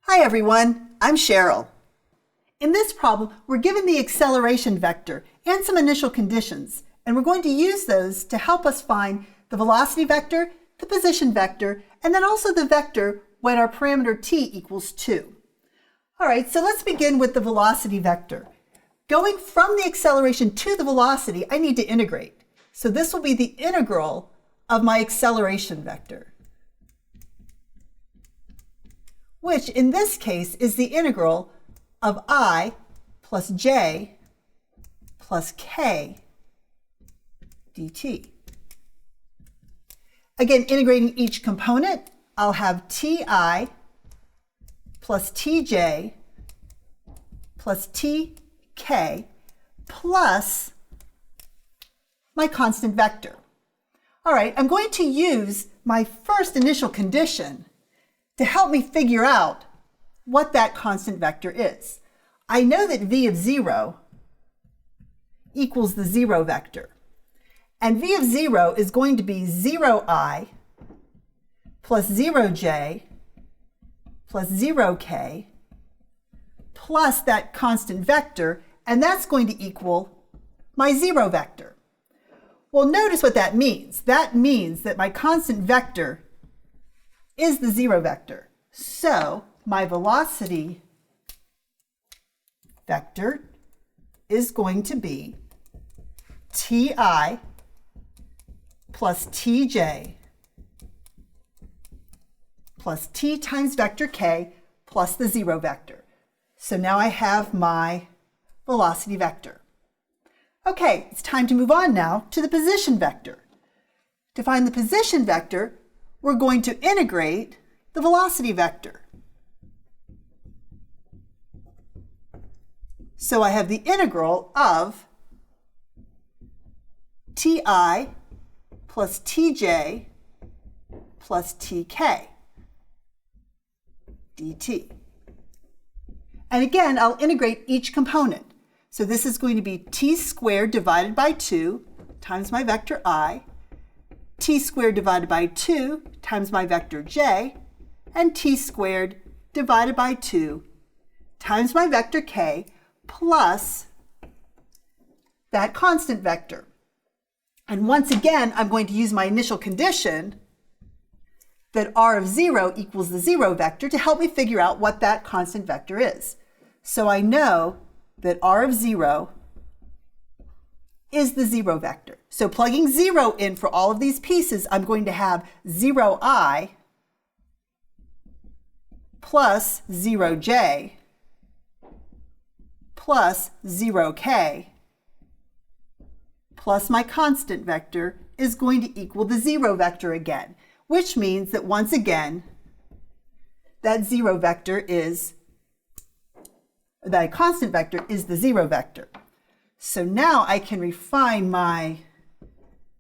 Hi everyone, I'm Cheryl. In this problem, we're given the acceleration vector and some initial conditions, and we're going to use those to help us find the velocity vector, the position vector, and then also the vector when our parameter t equals 2. All right, so let's begin with the velocity vector. Going from the acceleration to the velocity, I need to integrate. So this will be the integral of my acceleration vector, which in this case is the integral of I plus j plus k dt. Again, integrating each component, I'll have ti plus tj plus tk plus my constant vector. All right, I'm going to use my first initial condition to help me figure out what that constant vector is. I know that v of 0 equals the 0 vector. And v of 0 is going to be 0i plus 0j plus 0k plus that constant vector, and that's going to equal my 0 vector. Well, notice what that means. That means that my constant vector is the 0 vector. So my velocity vector is going to be ti plus tj plus t times vector k plus the 0 vector. So now I have my velocity vector. Okay, it's time to move on now to the position vector. To find the position vector, we're going to integrate the velocity vector. So I have the integral of ti plus tj plus tk dt. And again, I'll integrate each component. So this is going to be t squared divided by 2 times my vector I, t squared divided by 2 times my vector j, and t squared divided by 2 times my vector k plus that constant vector. And once again, I'm going to use my initial condition that r of 0 equals the 0 vector to help me figure out what that constant vector is. So I know that r of 0 is the 0 vector. So plugging 0 in for all of these pieces, I'm going to have 0i plus 0j plus 0k plus my constant vector is going to equal the 0 vector again, which means that once again, that 0 vector is, that constant vector is the 0 vector. So now I can refine my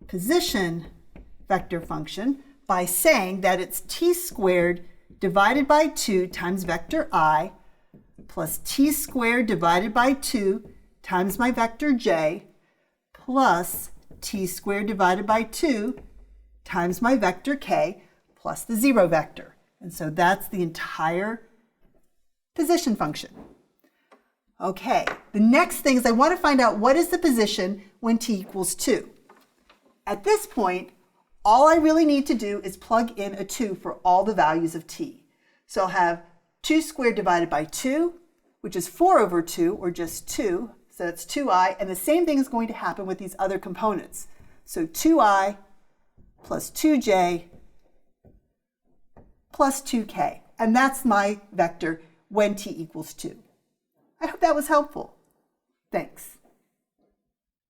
position vector function by saying that it's t squared divided by 2 times vector I plus t squared divided by 2 times my vector j plus t squared divided by 2 times my vector k plus the 0 vector. And so that's the entire position function. Okay, the next thing is I want to find out what is the position when t equals 2. At this point, all I really need to do is plug in a 2 for all the values of t. So I'll have 2 squared divided by 2, which is 4 over 2, or just 2. So that's 2i, and the same thing is going to happen with these other components. So 2i plus 2j plus 2k, and that's my vector when t equals 2. I hope that was helpful. Thanks.